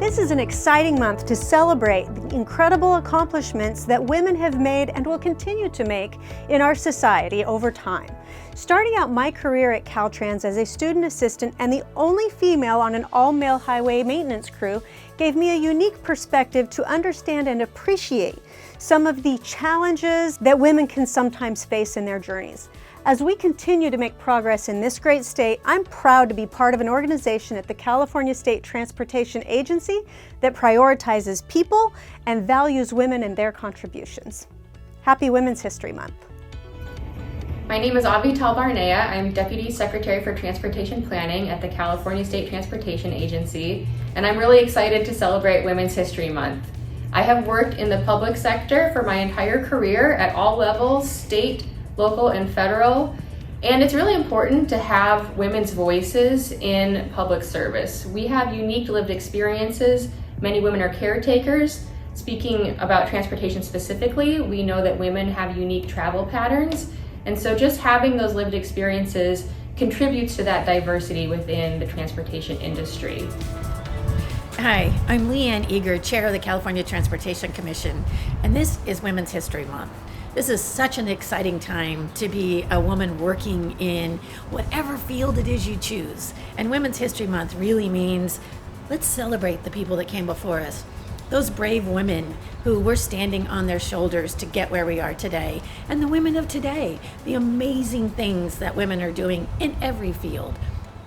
This is an exciting month to celebrate the incredible accomplishments that women have made and will continue to make in our society over time. Starting out my career at Caltrans as a student assistant and the only female on an all-male highway maintenance crew gave me a unique perspective to understand and appreciate some of the challenges that women can sometimes face in their journeys. As we continue to make progress in this great state, I'm proud to be part of an organization at the California State Transportation Agency that prioritizes people and values women and their contributions. Happy Women's History Month. My name is Avital Barnea. I'm Deputy Secretary for Transportation Planning at the California State Transportation Agency, and I'm really excited to celebrate Women's History Month. I have worked in the public sector for my entire career at all levels, state, local, and federal, and it's really important to have women's voices in public service. We have unique lived experiences. Many women are caretakers. Speaking about transportation specifically, we know that women have unique travel patterns, and so just having those lived experiences contributes to that diversity within the transportation industry. Hi, I'm Leanne Eager, Chair of the California Transportation Commission, and this is Women's History Month. This is such an exciting time to be a woman working in whatever field it is you choose. And Women's History Month really means let's celebrate the people that came before us. Those brave women who were standing on their shoulders to get where we are today. And the women of today, the amazing things that women are doing in every field.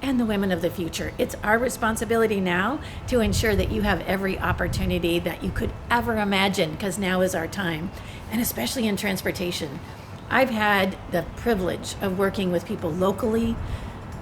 And the women of the future. It's our responsibility now to ensure that you have every opportunity that you could ever imagine, because now is our time, and especially in transportation. I've had the privilege of working with people locally,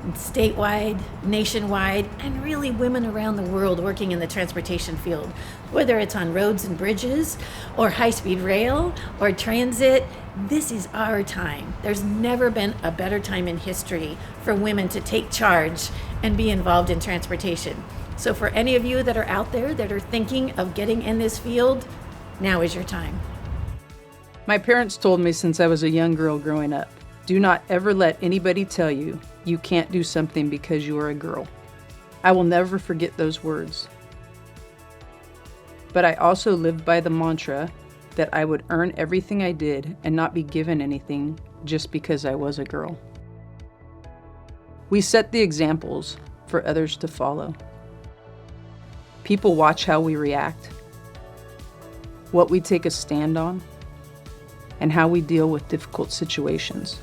statewide, nationwide, and really women around the world working in the transportation field, whether it's on roads and bridges or high-speed rail or transit. This is our time. There's never been a better time in history for women to take charge and be involved in transportation. So for any of you that are out there that are thinking of getting in this field, now is your time. My parents told me since I was a young girl growing up, do not ever let anybody tell you you can't do something because you are a girl. I will never forget those words. But I also lived by the mantra that I would earn everything I did and not be given anything just because I was a girl. We set the examples for others to follow. People watch how we react, what we take a stand on, and how we deal with difficult situations.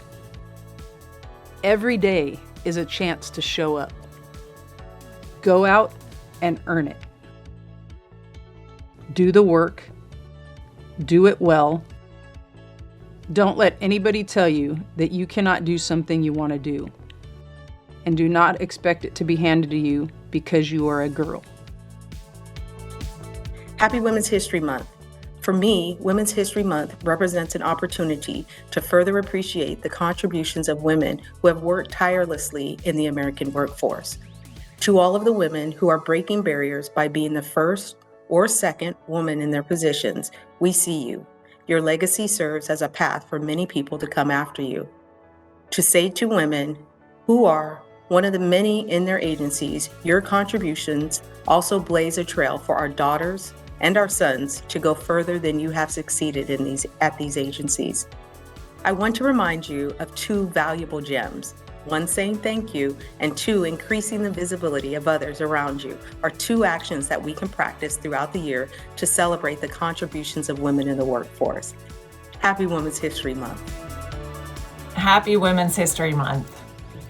Every day is a chance to show up. Go out and earn it. Do the work. Do it well. Don't let anybody tell you that you cannot do something you want to do. And do not expect it to be handed to you because you are a girl. Happy Women's History Month. For me, Women's History Month represents an opportunity to further appreciate the contributions of women who have worked tirelessly in the American workforce. To all of the women who are breaking barriers by being the first or second woman in their positions, we see you. Your legacy serves as a path for many people to come after you. To say to women who are one of the many in their agencies, your contributions also blaze a trail for our daughters and our sons to go further than you have succeeded at these agencies. I want to remind you of two valuable gems. One, saying thank you, and two, increasing the visibility of others around you are two actions that we can practice throughout the year to celebrate the contributions of women in the workforce. Happy Women's History Month. Happy Women's History Month.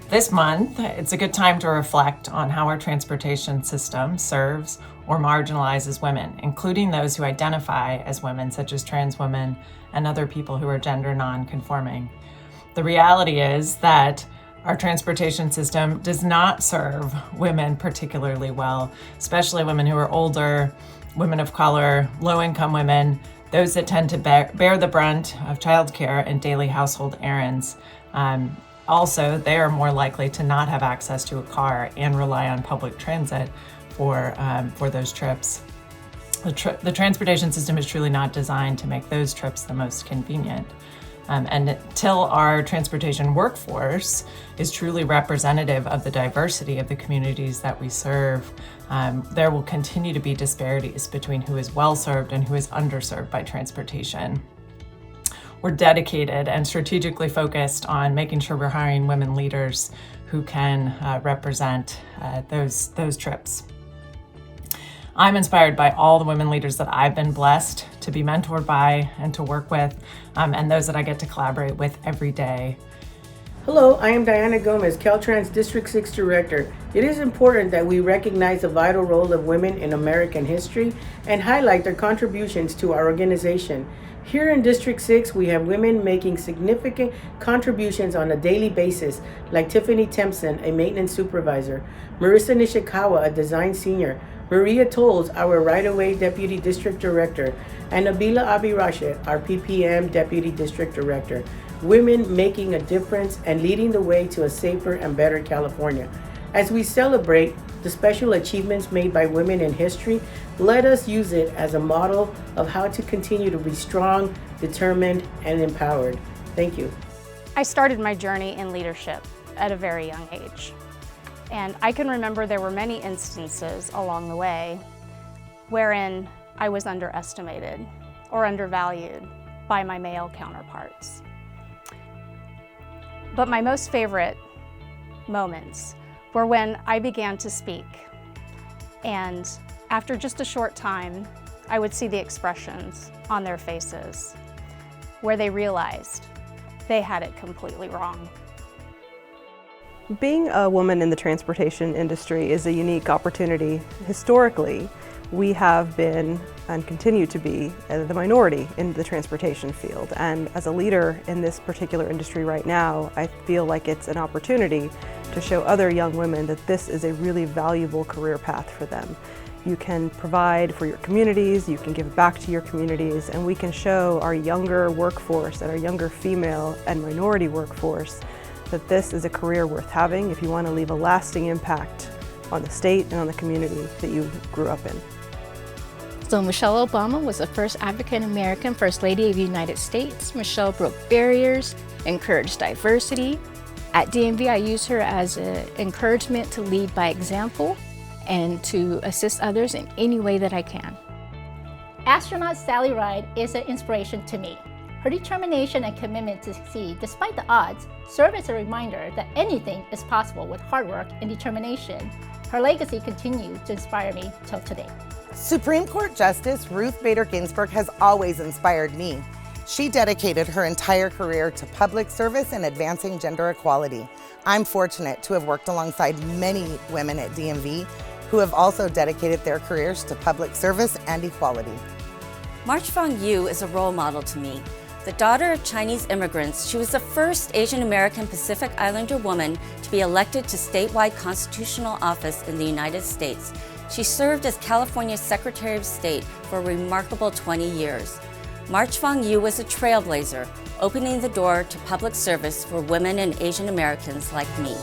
This month, it's a good time to reflect on how our transportation system serves or marginalizes women, including those who identify as women, such as trans women and other people who are gender non-conforming. The reality is that our transportation system does not serve women particularly well, especially women who are older, women of color, low-income women, those that tend to bear the brunt of childcare and daily household errands. Also, they are more likely to not have access to a car and rely on public transit for those trips. The transportation system is truly not designed to make those trips the most convenient. And until our transportation workforce is truly representative of the diversity of the communities that we serve, there will continue to be disparities between who is well-served and who is underserved by transportation. We're dedicated and strategically focused on making sure we're hiring women leaders who can represent those trips. I'm inspired by all the women leaders that I've been blessed to be mentored by and to work with, and those that I get to collaborate with every day. Hello, I am Diana Gomez, Caltrans District 6 Director. It is important that we recognize the vital role of women in American history and highlight their contributions to our organization. Here in District 6, we have women making significant contributions on a daily basis, like Tiffany Tempson, a maintenance supervisor, Marissa Nishikawa, a design senior, Maria Tolles, our right-of-way Deputy District Director, and Nabila Abi-Rashid, our PPM Deputy District Director. Women making a difference and leading the way to a safer and better California. As we celebrate the special achievements made by women in history, let us use it as a model of how to continue to be strong, determined, and empowered. Thank you. I started my journey in leadership at a very young age. And I can remember there were many instances along the way wherein I was underestimated or undervalued by my male counterparts. But my most favorite moments were when I began to speak. And after just a short time, I would see the expressions on their faces where they realized they had it completely wrong. Being a woman in the transportation industry is a unique opportunity. Historically, we have been and continue to be the minority in the transportation field. And as a leader in this particular industry right now, I feel like it's an opportunity to show other young women that this is a really valuable career path for them. You can provide for your communities, you can give back to your communities, and we can show our younger workforce and our younger female and minority workforce that this is a career worth having if you want to leave a lasting impact on the state and on the community that you grew up in. So Michelle Obama was the first African American First Lady of the United States. Michelle broke barriers, encouraged diversity. At DMV, I use her as an encouragement to lead by example and to assist others in any way that I can. Astronaut Sally Ride is an inspiration to me. Her determination and commitment to succeed despite the odds serve as a reminder that anything is possible with hard work and determination. Her legacy continues to inspire me till today. Supreme Court Justice Ruth Bader Ginsburg has always inspired me. She dedicated her entire career to public service and advancing gender equality. I'm fortunate to have worked alongside many women at DMV who have also dedicated their careers to public service and equality. March Fong Yu is a role model to me. The daughter of Chinese immigrants, she was the first Asian American Pacific Islander woman to be elected to statewide constitutional office in the United States. She served as California's Secretary of State for a remarkable 20 years. March Fong Yu was a trailblazer, opening the door to public service for women and Asian Americans like me.